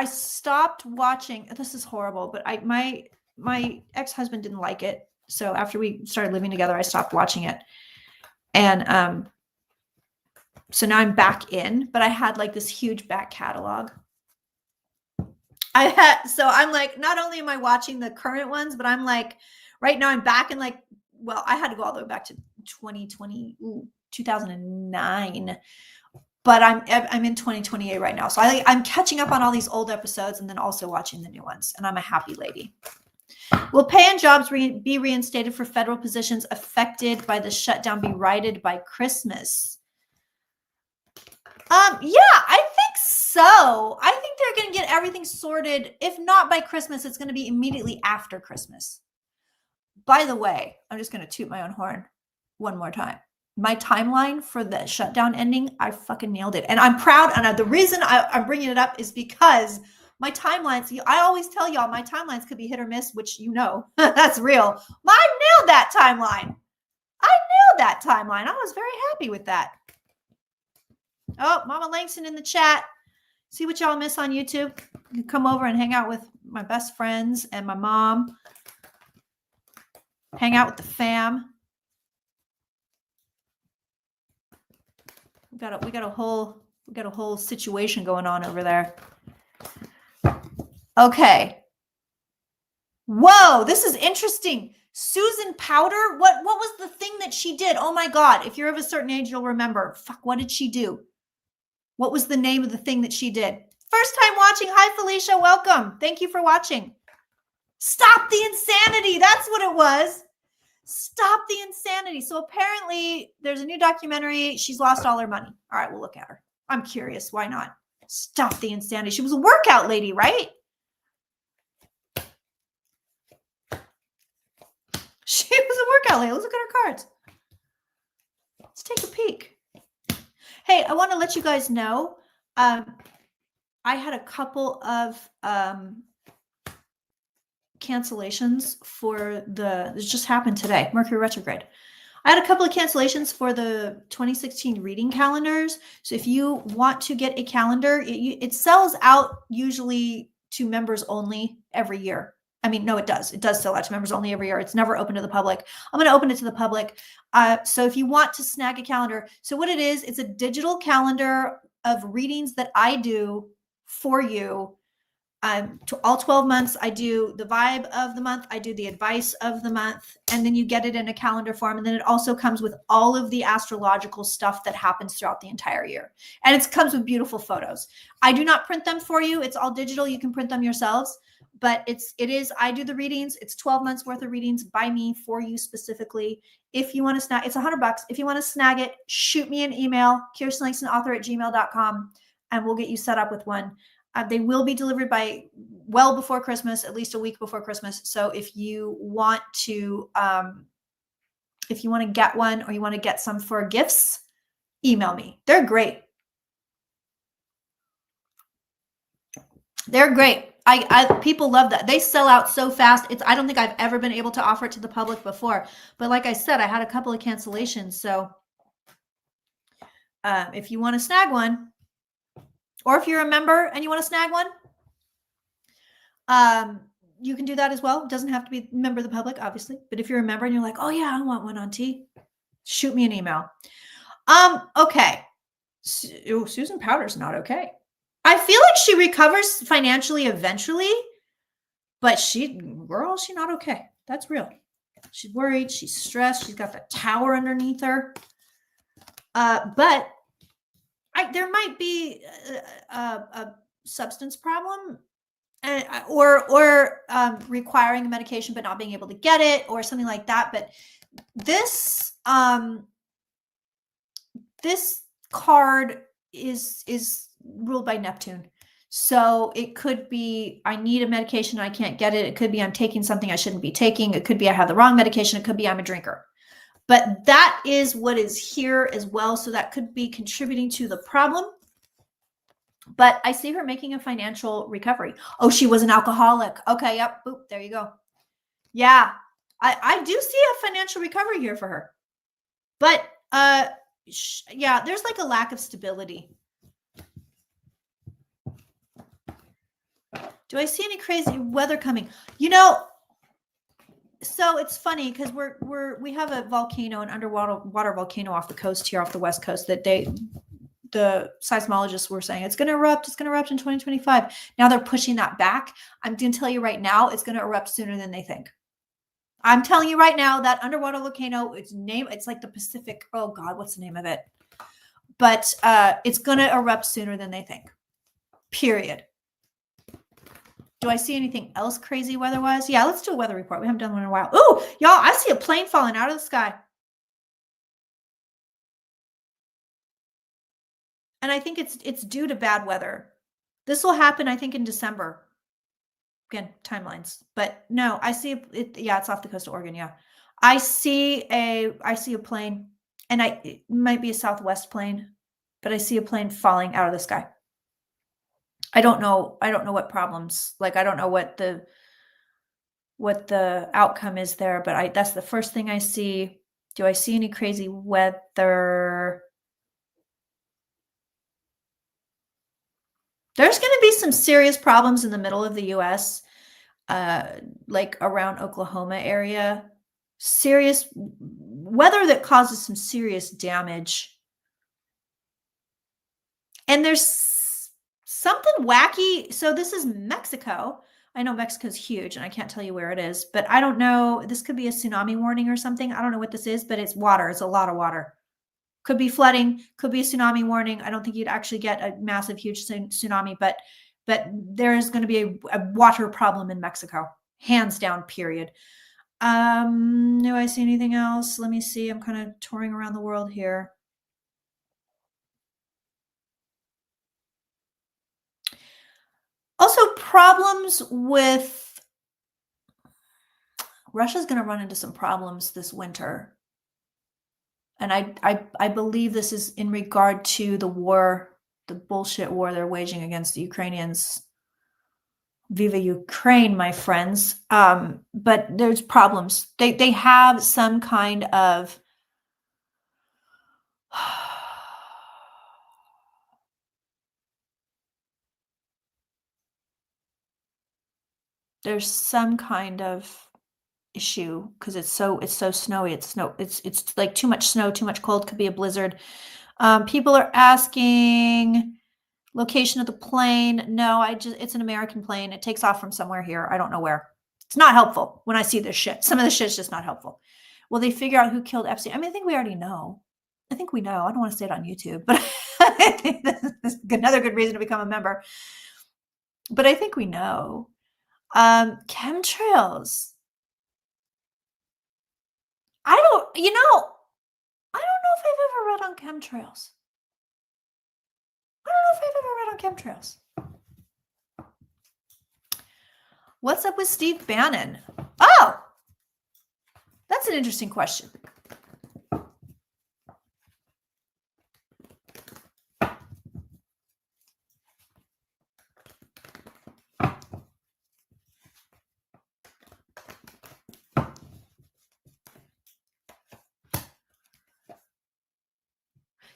Speaker 1: stopped watching. This is horrible, but my ex-husband didn't like it. So after we started living together, I stopped watching it. And so now I'm back in, but I had like this huge back catalog. So I'm like, not only am I watching the current ones, but I'm like, right now I'm back in like, well, I had to go all the way back to 2009, but I'm in 2028 right now. So I'm catching up on all these old episodes and then also watching the new ones. And I'm a happy lady. Will pay and jobs be reinstated for federal positions affected by the shutdown be righted by Christmas? Yeah, I think so. I think they're going to get everything sorted. If not by Christmas, it's going to be immediately after Christmas. By the way, I'm just going to toot my own horn one more time. My timeline for the shutdown ending, I fucking nailed it. And I'm proud. And the reason I'm bringing it up is because my timelines, I always tell y'all my timelines could be hit or miss, which you know, that's real. I nailed that timeline. I was very happy with that. Oh, Mama Langston in the chat. See what y'all miss on YouTube? You can come over and hang out with my best friends and my mom. Hang out with the fam. We got a whole situation going on over there. Okay. Whoa, this is interesting. Susan Powder. What was the thing that she did? Oh my God. If you're of a certain age, you'll remember. Fuck, what did she do? What was the name of the thing that she did? First time watching. Hi, Felicia. Welcome. Thank you for watching. Stop the insanity. That's what it was. Stop the insanity. So apparently there's a new documentary. She's lost all her money. All right, we'll look at her. I'm curious. Why not? Stop the insanity. She was a workout lady, right? She was a workout lady. Let's look at her cards. Let's take a peek. Hey, I want to let you guys know, I had a couple of cancellations for this just happened today, Mercury retrograde. I had a couple of cancellations for the 2016 reading calendars. So if you want to get a calendar, it sells out usually to members only every year. I mean, no, it does. It does sell out to members only every year. It's never open to the public. I'm going to open it to the public. So if you want to snag a calendar, so what it is, it's a digital calendar of readings that I do for you. To all 12 months, I do the vibe of the month. I do the advice of the month, and then you get it in a calendar form. And then it also comes with all of the astrological stuff that happens throughout the entire year. And it comes with beautiful photos. I do not print them for you. It's all digital. You can print them yourselves. But I do the readings. It's 12 months worth of readings by me for you specifically. If you want to snag, it's $100. If you want to snag it, shoot me an email, KirstenLangstonAuthor@gmail.com, and we'll get you set up with one. They will be delivered by well before Christmas, at least a week before Christmas. So if you want to get one or you want to get some for gifts, email me. They're great. They're great. People love that. They sell out so fast. I don't think I've ever been able to offer it to the public before. But like I said, I had a couple of cancellations. So if you want to snag one, or if you're a member and you want to snag one, you can do that as well. It doesn't have to be a member of the public, obviously. But if you're a member and you're like, oh yeah, I want one on tea, shoot me an email. Okay. Susan Powder's not okay. I feel like she recovers financially eventually, but she's not okay. That's real. She's worried. She's stressed. She's got the tower underneath her. But there might be a substance problem, or requiring a medication but not being able to get it, or something like that. But this card is ruled by Neptune. So it could be I need a medication and I can't get it. It could be I'm taking something I shouldn't be taking. It could be I have the wrong medication. It could be I'm a drinker. But that is what is here as well. So that could be contributing to the problem. But I see her making a financial recovery. Oh, she was an alcoholic. Okay, yep. Boop, there you go. Yeah, I do see a financial recovery here for her. But yeah, there's like a lack of stability. Do I see any crazy weather coming? So it's funny because we have a volcano, an underwater volcano off the coast here, off the west coast, that the seismologists were saying it's going to erupt. It's going to erupt in 2025. Now they're pushing that back. I'm going to tell you right now, it's going to erupt sooner than they think. I'm telling you right now, that underwater volcano, it's like the Pacific. Oh God, what's the name of it? But it's going to erupt sooner than they think. Period. Do I see anything else crazy weather-wise? Yeah, let's do a weather report. We haven't done one in a while. Ooh, y'all, I see a plane falling out of the sky. And I think it's due to bad weather. This will happen, I think, in December. Again, timelines. But no, I see it. Yeah, it's off the coast of Oregon. Yeah. I see a plane, and it might be a Southwest plane, but I see a plane falling out of the sky. I don't know what problems, like I don't know what the outcome is there, but that's the first thing I see. Do I see any crazy weather? There's going to be some serious problems in the middle of the US, like around Oklahoma area. Serious weather that causes some serious damage. And there's something wacky. So this is Mexico. I know Mexico's huge and I can't tell you where it is, but I don't know. This could be a tsunami warning or something. I don't know what this is, but it's water. It's a lot of water. Could be flooding, could be a tsunami warning. I don't think you'd actually get a massive, huge tsunami, but there is going to be a water problem in Mexico. Hands down, period. Do I see anything else? Let me see. I'm kind of touring around the world here. Also, problems with Russia's going to run into some problems this winter. And I believe this is in regard to the war, the bullshit war they're waging against the Ukrainians. Viva Ukraine, my friends. But there's problems. They have some kind of there's some kind of issue because it's so snowy. It's like too much snow, too much cold, could be a blizzard. People are asking location of the plane. No, it's an American plane. It takes off from somewhere here. I don't know where. It's not helpful when I see this shit. Some of the shit's just not helpful. Will they figure out who killed Epstein? I mean, I think we already know. I think we know. I don't want to say it on YouTube, but I think this is another good reason to become a member. But I think we know. Chemtrails. I don't know if I've ever read on chemtrails. What's up with Steve Bannon? Oh, that's an interesting question.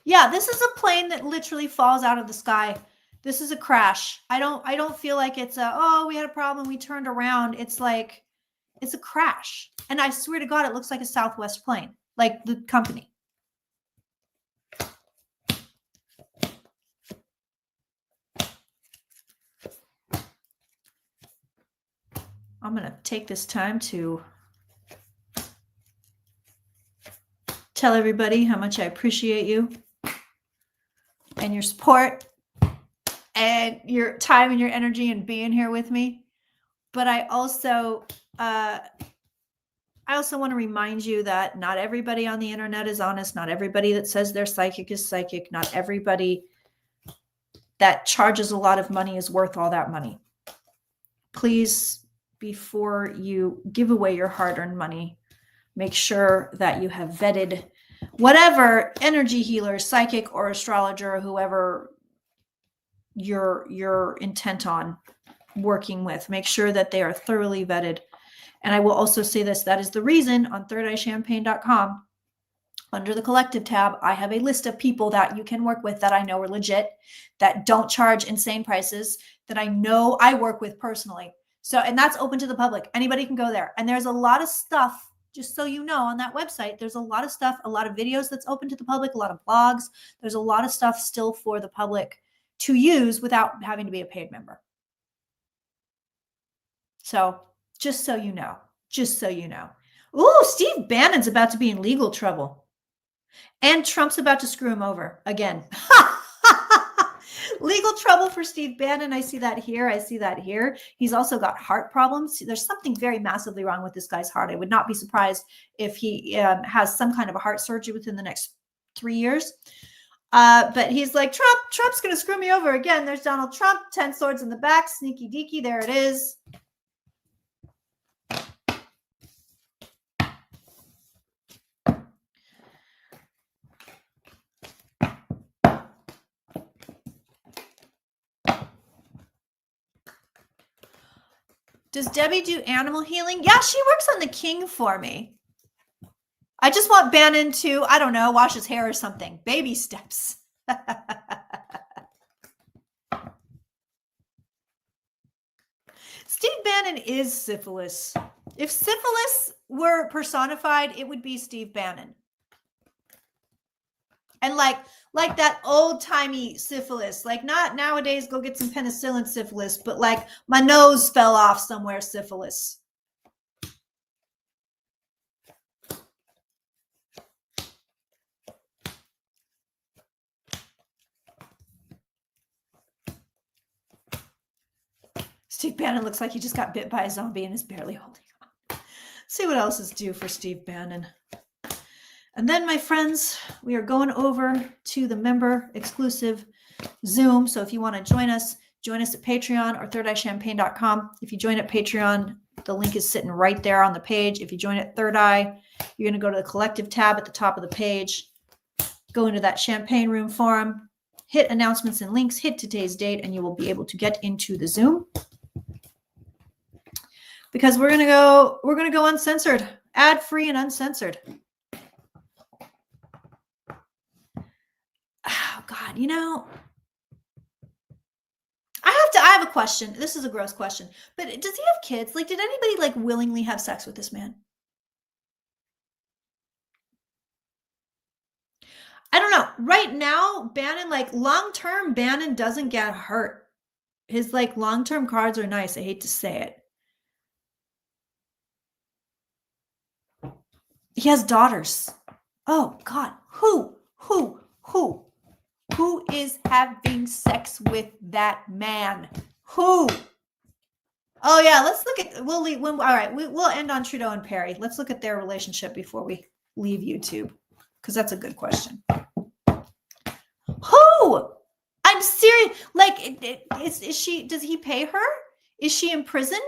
Speaker 1: Yeah, this is a plane that literally falls out of the sky. This is a crash. I don't feel like it's we had a problem, we turned around. It's like, it's a crash. And I swear to God, it looks like a Southwest plane, like the company. I'm going to take this time to tell everybody how much I appreciate you and your support and your time and your energy and being here with me. But I also want to remind you that not everybody on the internet is honest. Not everybody that says they're psychic is psychic. Not everybody that charges a lot of money is worth all that money. Please, before you give away your hard-earned money, make sure that you have vetted whatever energy healer, psychic, or astrologer, or whoever you're intent on working with. Make sure that they are thoroughly vetted. And I will also say this, that is the reason on thirdeyechampagne.com, under the collective tab, I have a list of people that you can work with that I know are legit, that don't charge insane prices, that I know I work with personally. So, and that's open to the public. Anybody can go there. And there's a lot of stuff, just so you know, on that website, there's a lot of stuff, a lot of videos that's open to the public, a lot of blogs. There's a lot of stuff still for the public to use without having to be a paid member. So just so you know, Ooh, Steve Bannon's about to be in legal trouble. And Trump's about to screw him over again. Legal trouble for Steve Bannon. I see that here. He's also got heart problems. There's something very massively wrong with this guy's heart. I would not be surprised if he has some kind of a heart surgery within the next 3 years. But he's like, Trump's going to screw me over again. There's Donald Trump, 10 swords in the back, sneaky deaky. There it is. Does Debbie do animal healing? Yeah, she works on the king for me. I just want Bannon to, I don't know, wash his hair or something. Baby steps. Steve Bannon is syphilis. If syphilis were personified, it would be Steve Bannon. And like that old-timey syphilis, like not nowadays, go get some penicillin syphilis, but like my nose fell off somewhere syphilis. Steve Bannon looks like he just got bit by a zombie and is barely holding on. See what else is due for Steve Bannon. And then, my friends, we are going over to the member exclusive Zoom. So if you want to join us at Patreon or thirdeyechampagne.com. If you join at Patreon, the link is sitting right there on the page. If you join at Third Eye, you're going to go to the collective tab at the top of the page, go into that Champagne Room forum, hit announcements and links, hit today's date, and you will be able to get into the Zoom. Because we're going to go uncensored, ad-free and uncensored. Oh God, I have a question. This is a gross question, but does he have kids? Like, did anybody like willingly have sex with this man? I don't know. Right now, Bannon, like long-term, Bannon doesn't get hurt. His like long-term cards are nice. I hate to say it. He has daughters. Oh God, who is having sex with that man? Who? Oh yeah, let's look at. All right, we'll end on Trudeau and Perry. Let's look at their relationship before we leave YouTube, because that's a good question. Who? I'm serious. Like, is she? Does he pay her? Is she imprisoned?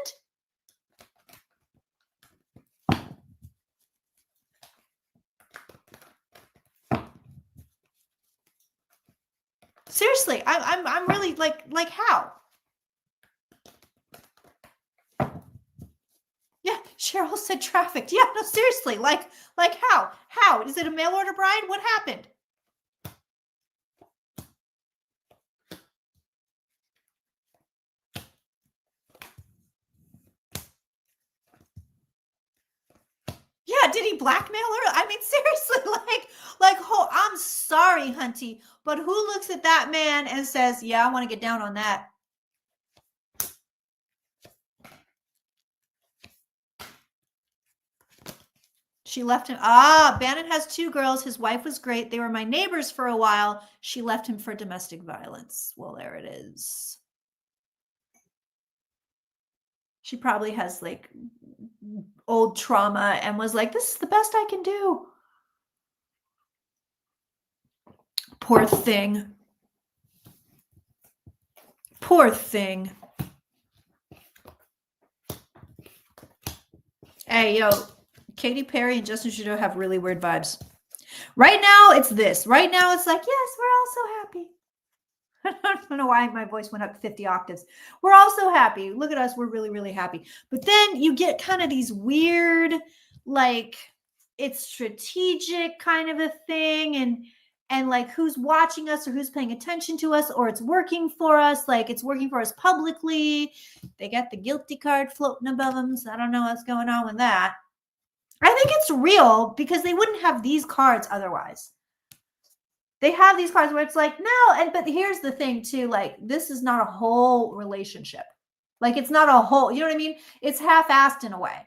Speaker 1: Seriously, I'm really like how? Yeah, Cheryl said trafficked. Yeah, no, seriously, like how? How? Is it a mail order bride? What happened? Yeah, did he blackmail her? I mean, seriously, oh, I'm sorry, Hunty, but who looks at that man and says, yeah, I want to get down on that? She left him. Bannon has 2 girls. His wife was great. They were my neighbors for a while. She left him for domestic violence. Well, there it is. She probably has like old trauma and was like, this is the best I can do. Poor thing. Poor thing. Hey, yo, Katy Perry and Justin Trudeau have really weird vibes. Right now, it's this. Right now, it's like, yes, we're all so happy. I don't know why my voice went up 50 octaves. We're all so happy. Look at us. We're really, really happy. But then you get kind of these weird, like, it's strategic kind of a thing. And like who's watching us or who's paying attention to us, or it's working for us. Like it's working for us publicly. They got the guilty card floating above them. So I don't know what's going on with that. I think it's real because they wouldn't have these cards otherwise. They have these cards where it's like, no, but here's the thing too, like this is not a whole relationship. Like it's not a whole, you know what I mean? It's half-assed in a way.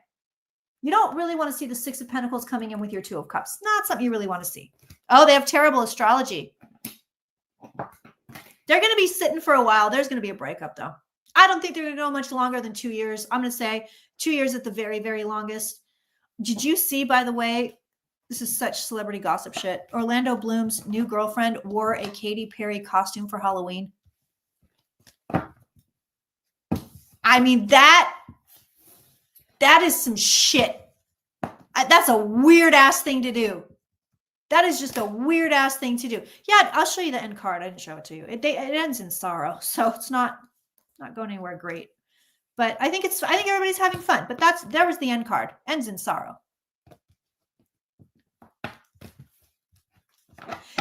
Speaker 1: You don't really want to see the 6 of Pentacles coming in with your 2 of Cups. Not something you really want to see. Oh, they have terrible astrology. They're going to be sitting for a while. There's going to be a breakup though. I don't think they're going to go much longer than 2 years. I'm going to say 2 years at the very, very longest. Did you see, by the way, this is such celebrity gossip shit. Orlando Bloom's new girlfriend wore a Katy Perry costume for Halloween. I mean, that is some shit. That's a weird ass thing to do. That is just a weird ass thing to do. Yeah, I'll show you the end card. I didn't show it to you. It ends in sorrow, so it's not going anywhere great. But I think everybody's having fun. But there was the end card. Ends in sorrow.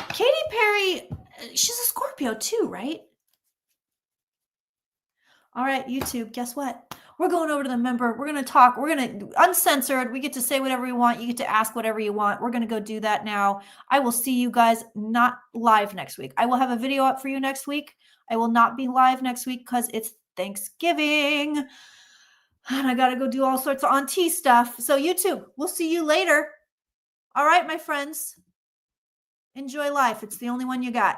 Speaker 1: Katy Perry, she's a Scorpio too, right? All right, YouTube, guess what? We're going over to the member. We're going to talk. We're going to uncensored. We get to say whatever we want. You get to ask whatever you want. We're going to go do that now. I will see you guys not live next week. I will have a video up for you next week. I will not be live next week because it's Thanksgiving. And I got to go do all sorts of auntie stuff. So YouTube, we'll see you later. All right, my friends. Enjoy life. It's the only one you got.